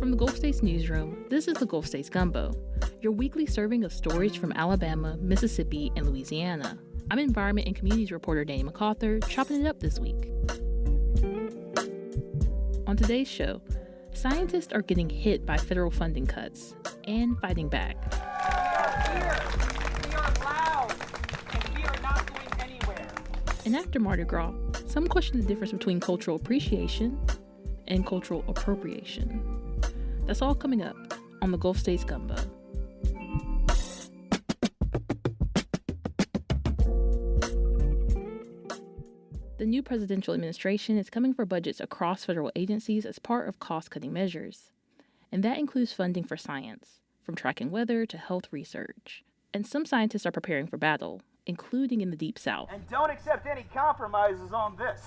From the Gulf States Newsroom, this is the Gulf States Gumbo, your weekly serving of stories from Alabama, Mississippi, and Louisiana. I'm Environment and Communities reporter Danny McArthur, chopping it up this week. On today's show, scientists are getting hit by federal funding cuts and fighting back. We are loud, and we are not going anywhere. And after Mardi Gras, some question the difference between cultural appreciation and cultural appropriation. That's all coming up on the Gulf States Gumbo. The new presidential administration is coming for budgets across federal agencies as part of cost-cutting measures. And that includes funding for science, from tracking weather to health research. And some scientists are preparing for battle, including in the Deep South. And don't accept any compromises on this.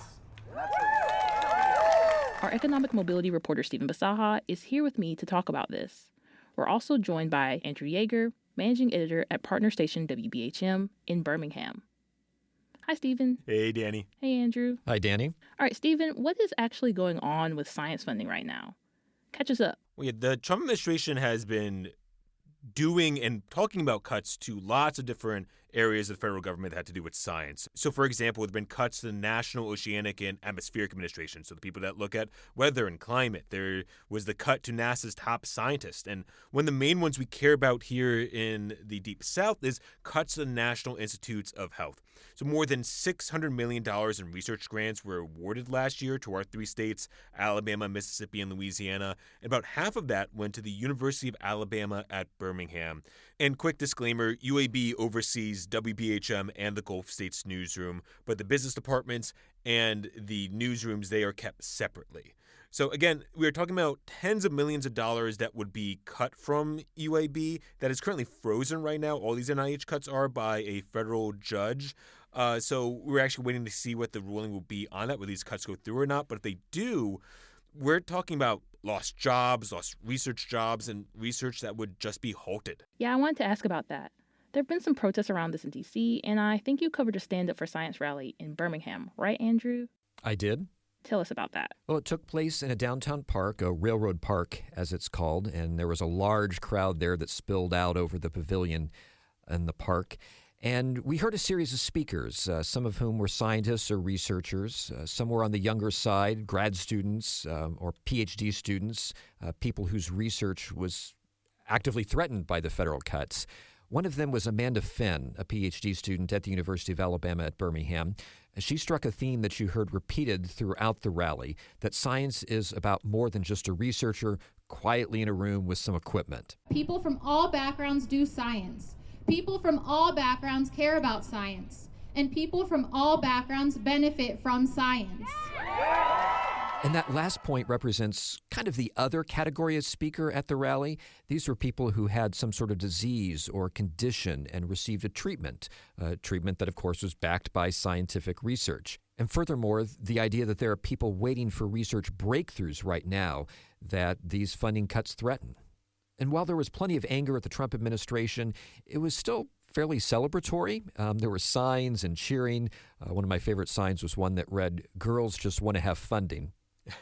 Our economic mobility reporter Stephan Bisaha is here with me to talk about this. We're also joined by Andrew Yeager, managing editor at partner station WBHM in Birmingham. Hi, Stephan. Hey, Danny. Hey, Andrew. Hi, Danny. All right, Stephan, what is actually going on with science funding right now? Catch us up. Well, yeah, the Trump administration has been doing and talking about cuts to lots of different areas of the federal government that had to do with science. So, for example, there have been cuts to the National Oceanic and Atmospheric Administration, so the people that look at weather and climate. There was the cut to NASA's top scientists. And one of the main ones we care about here in the Deep South is cuts to the National Institutes of Health. So more than $600 million in research grants were awarded last year to our three states, Alabama, Mississippi, and Louisiana. And about half of that went to the University of Alabama at Birmingham. And quick disclaimer, UAB oversees WBHM and the Gulf States Newsroom, but the business departments and the newsrooms, they are kept separately. So again, we are talking about tens of millions of dollars that would be cut from UAB that is currently frozen right now. All these NIH cuts are by a federal judge. So we're actually waiting to see what the ruling will be on that, whether these cuts go through or not. But if they do, we're talking about lost jobs, lost research jobs, and research that would just be halted. Yeah, I wanted to ask about that. There have been some protests around this in D.C., and I think you covered a Stand Up for Science rally in Birmingham, right, Andrew? I did. Tell us about that. Well, it took place in a downtown park, a railroad park, as it's called, and there was a large crowd there that spilled out over the pavilion in the park. And we heard a series of speakers, some of whom were scientists or researchers. Some were on the younger side, grad students or PhD students, people whose research was actively threatened by the federal cuts. One of them was Amanda Finn, a PhD student at the University of Alabama at Birmingham. She struck a theme that you heard repeated throughout the rally, that science is about more than just a researcher quietly in a room with some equipment. People from all backgrounds do science. People from all backgrounds care about science. And people from all backgrounds benefit from science. And that last point represents kind of the other category of speaker at the rally. These were people who had some sort of disease or condition and received a treatment that, of course, was backed by scientific research. And furthermore, the idea that there are people waiting for research breakthroughs right now that these funding cuts threaten. And while there was plenty of anger at the Trump administration, it was still fairly celebratory. There were signs and cheering. One of my favorite signs was one that read, "Girls just want to have funding."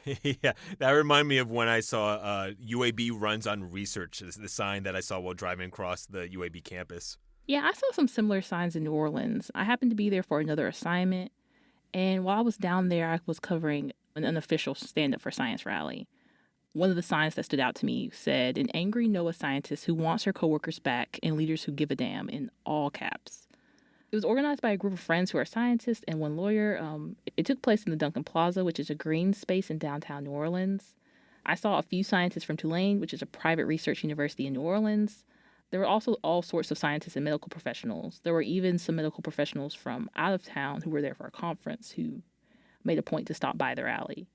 Yeah, that reminded me of when I saw UAB runs on research, the sign that I saw while driving across the UAB campus. Yeah, I saw some similar signs in New Orleans. I happened to be there for another assignment, and while I was down there, I was covering an unofficial Stand Up for Science rally. One of the signs that stood out to me said, "An angry NOAA scientist who wants her coworkers back and leaders who give a damn," in all caps. It was organized by a group of friends who are scientists and one lawyer. It took place in the Duncan Plaza, which is a green space in downtown New Orleans. I saw a few scientists from Tulane, which is a private research university in New Orleans. There were also all sorts of scientists and medical professionals. There were even some medical professionals from out of town who were there for a conference who made a point to stop by the rally.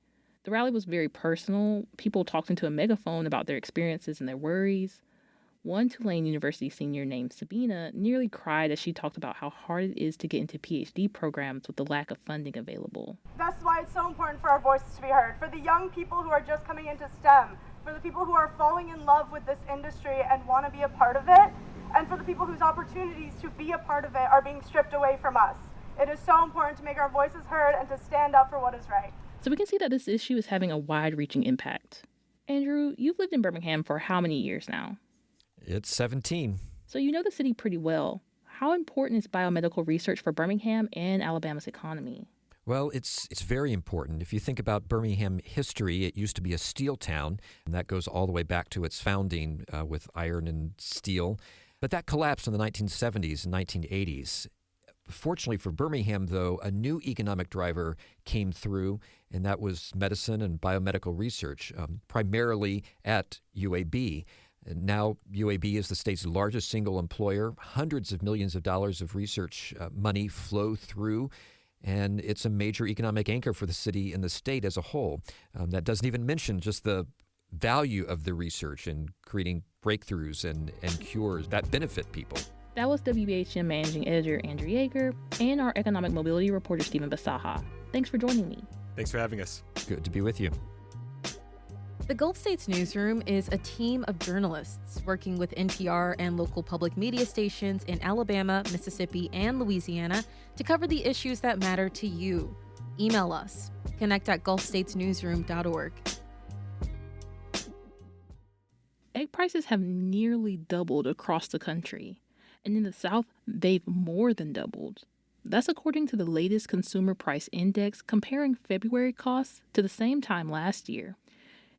The rally was very personal. People talked into a megaphone about their experiences and their worries. One Tulane University senior named Sabina nearly cried as she talked about how hard it is to get into PhD programs with the lack of funding available. That's why it's so important for our voices to be heard, for the young people who are just coming into STEM, for the people who are falling in love with this industry and want to be a part of it, and for the people whose opportunities to be a part of it are being stripped away from us. It is so important to make our voices heard and to stand up for what is right. So we can see that this issue is having a wide-reaching impact. Andrew, you've lived in Birmingham for how many years now? It's 17. So you know the city pretty well. How important is biomedical research for Birmingham and Alabama's economy? Well, it's very important. If you think about Birmingham history, it used to be a steel town, and that goes all the way back to its founding with iron and steel. But that collapsed in the 1970s and 1980s. Fortunately for Birmingham, though, a new economic driver came through, and that was medicine and biomedical research, primarily at UAB. And now UAB is the state's largest single employer. Hundreds of millions of dollars of research money flow through, and it's a major economic anchor for the city and the state as a whole. That doesn't even mention just the value of the research and creating breakthroughs and cures that benefit people. That was WBHM Managing Editor Andrew Yeager and our economic mobility reporter Stephan Bisaha. Thanks for joining me. Thanks for having us. Good to be with you. The Gulf States Newsroom is a team of journalists working with NPR and local public media stations in Alabama, Mississippi, and Louisiana to cover the issues that matter to you. Email us, connect@gulfstatesnewsroom.org. Egg prices have nearly doubled across the country, and in the South, they've more than doubled. That's according to the latest Consumer Price Index comparing February costs to the same time last year.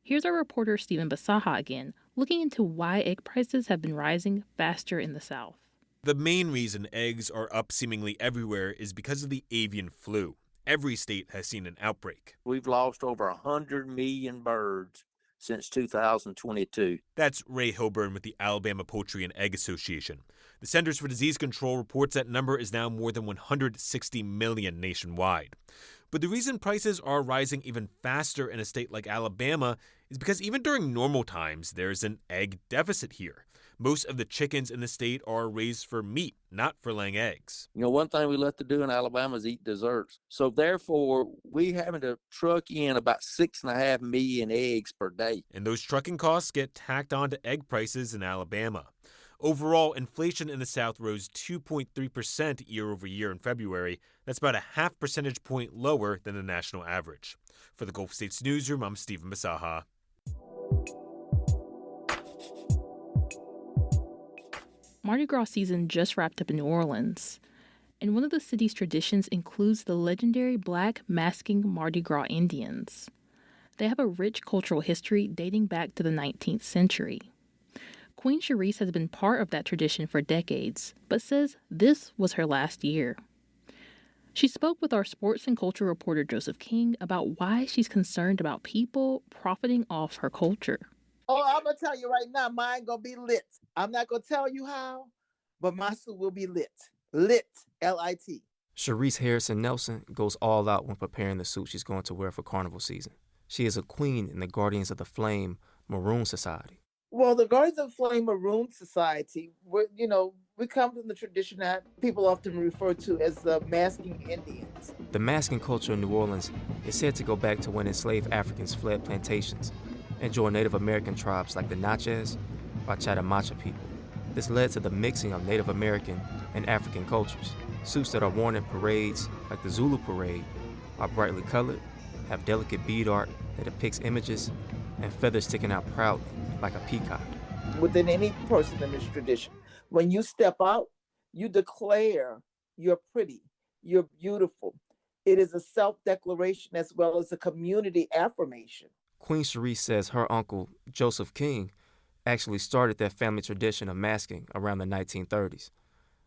Here's our reporter Stephan Bisaha again, looking into why egg prices have been rising faster in the South. The main reason eggs are up seemingly everywhere is because of the avian flu. Every state has seen an outbreak. We've lost over 100 million birds since 2022. That's Ray Hilburn with the Alabama Poultry and Egg Association. The Centers for Disease Control reports that number is now more than 160 million nationwide. But the reason prices are rising even faster in a state like Alabama is because even during normal times, there's an egg deficit here. Most of the chickens in the state are raised for meat, not for laying eggs. You know, one thing we love to do in Alabama is eat desserts. So therefore, we having to truck in about 6.5 million eggs per day. And those trucking costs get tacked on to egg prices in Alabama. Overall, inflation in the South rose 2.3% year over year in February. That's about a half percentage point lower than the national average. For the Gulf States Newsroom, I'm Stephan Bisaha. Mardi Gras season just wrapped up in New Orleans, and one of the city's traditions includes the legendary black masking Mardi Gras Indians. They have a rich cultural history dating back to the 19th century. Queen Charisse has been part of that tradition for decades, but says this was her last year. She spoke with our sports and culture reporter Joseph King about why she's concerned about people profiting off her culture. Oh, I'm going to tell you right now, mine going to be lit. I'm not going to tell you how, but my suit will be lit. Lit, L-I-T. Charisse Harrison Nelson goes all out when preparing the suit she's going to wear for carnival season. She is a queen in the Guardians of the Flame Maroon Society. Well, the Guardians of the Flame Maroon Society, we come from the tradition that people often refer to as the masking Indians. The masking culture in New Orleans is said to go back to when enslaved Africans fled plantations and joined Native American tribes like the Natchez or Chatamacha people. This led to the mixing of Native American and African cultures. Suits that are worn in parades, like the Zulu Parade, are brightly colored, have delicate bead art that depicts images, and feathers sticking out proudly, like a peacock. Within any person in this tradition, when you step out, you declare you're pretty, you're beautiful. It is a self-declaration as well as a community affirmation. Queen Charisse says her uncle, Joseph King, actually started that family tradition of masking around the 1930s.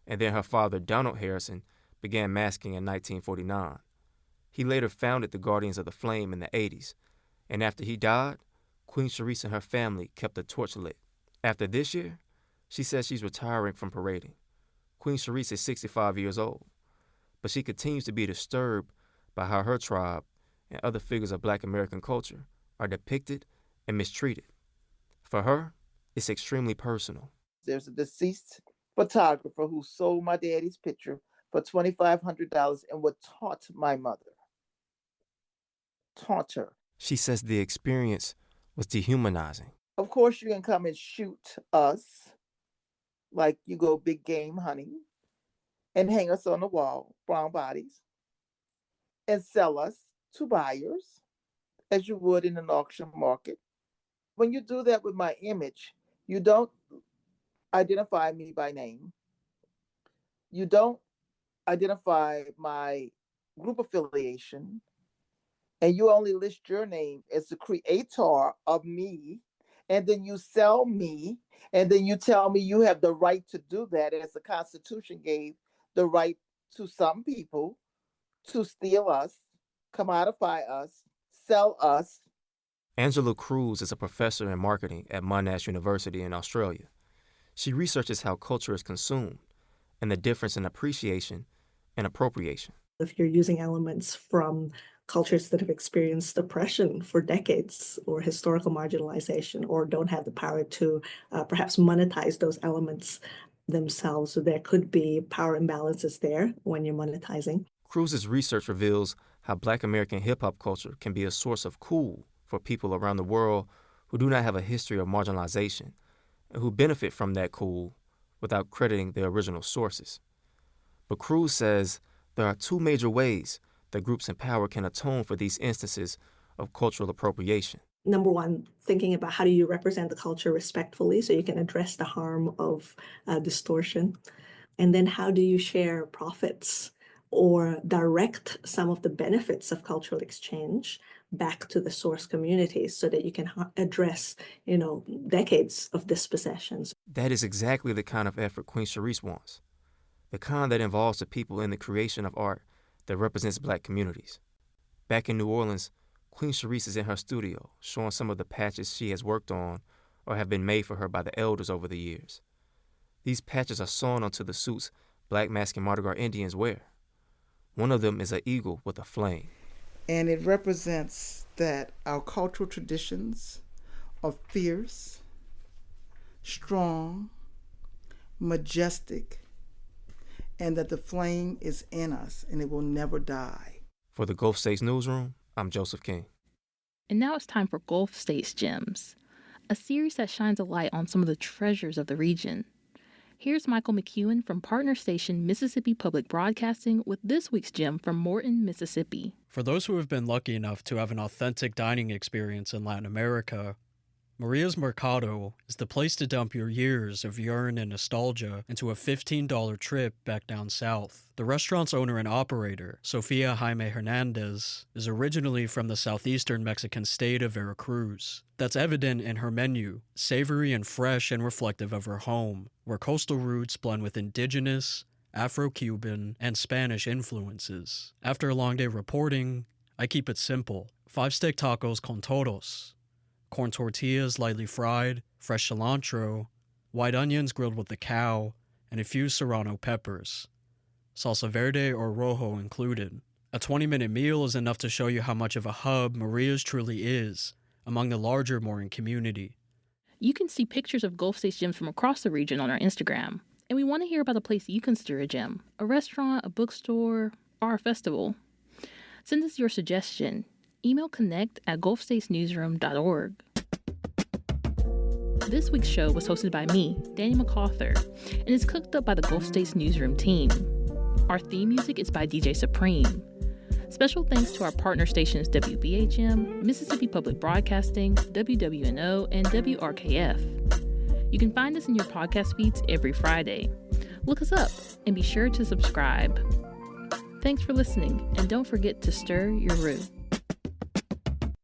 And then her father, Donald Harrison, began masking in 1949. He later founded the Guardians of the Flame in the 80s. And after he died, Queen Charisse and her family kept the torch lit. After this year, she says she's retiring from parading. Queen Charisse is 65 years old, but she continues to be disturbed by how her tribe and other figures of Black American culture are depicted and mistreated. For her, it's extremely personal. There's a deceased photographer who sold my daddy's picture for $2,500 and what taught my mother. Taught her. She says the experience was dehumanizing. Of course, you can come and shoot us like you go big game hunting and hang us on the wall, brown bodies, and sell us to buyers as you would in an auction market. when you do that with my image, you don't identify me by name. You don't identify my group affiliation, and you only list your name as the creator of me, and then you sell me, and then you tell me you have the right to do that, as the Constitution gave the right to some people to steal us, commodify us, sell us. Angela Cruz is a professor in marketing at Monash University in Australia. She researches how culture is consumed and the difference in appreciation and appropriation. If you're using elements from cultures that have experienced oppression for decades or historical marginalization or don't have the power to perhaps monetize those elements themselves, so there could be power imbalances there when you're monetizing. Cruz's research reveals how Black American hip-hop culture can be a source of cool for people around the world who do not have a history of marginalization and who benefit from that cool without crediting the original sources. But Cruz says there are two major ways that groups in power can atone for these instances of cultural appropriation. Number one, thinking about how do you represent the culture respectfully so you can address the harm of distortion. And then how do you share profits or direct some of the benefits of cultural exchange back to the source communities so that you can address, decades of dispossessions. That is exactly the kind of effort Queen Sharice wants, the kind that involves the people in the creation of art that represents Black communities. Back in New Orleans, Queen Sharice is in her studio showing some of the patches she has worked on or have been made for her by the elders over the years. These patches are sewn onto the suits Black mask and Mardi Gras Indians wear. One of them is an eagle with a flame. And it represents that our cultural traditions are fierce, strong, majestic, and that the flame is in us and it will never die. For the Gulf States Newsroom, I'm Joseph King. And now it's time for Gulf States Gems, a series that shines a light on some of the treasures of the region. Here's Michael McEwen from partner station Mississippi Public Broadcasting with this week's gem from Morton, Mississippi. For those who have been lucky enough to have an authentic dining experience in Latin America, Maria's Mercado is the place to dump your years of yearn and nostalgia into a $15 trip back down south. The restaurant's owner and operator, Sofia Jaime Hernandez, is originally from the southeastern Mexican state of Veracruz. That's evident in her menu, savory and fresh and reflective of her home, where coastal roots blend with indigenous, Afro-Cuban, and Spanish influences. After a long day reporting, I keep it simple. 5 steak tacos con todos, corn tortillas lightly fried, fresh cilantro, white onions grilled with the cow, and a few serrano peppers. Salsa verde or rojo included. A 20-minute meal is enough to show you how much of a hub Maria's truly is among the larger Morton community. You can see pictures of Gulf States gems from across the region on our Instagram. And we want to hear about a place you consider a gem, a restaurant, a bookstore, or a festival. Send us your suggestion. Email connect@gulfstatesnewsroom.org. This week's show was hosted by me, Danny McArthur, and is cooked up by the Gulf States Newsroom team. Our theme music is by DJ Supreme. Special thanks to our partner stations WBHM, Mississippi Public Broadcasting, WWNO, and WRKF. You can find us in your podcast feeds every Friday. Look us up and be sure to subscribe. Thanks for listening, and don't forget to stir your roux.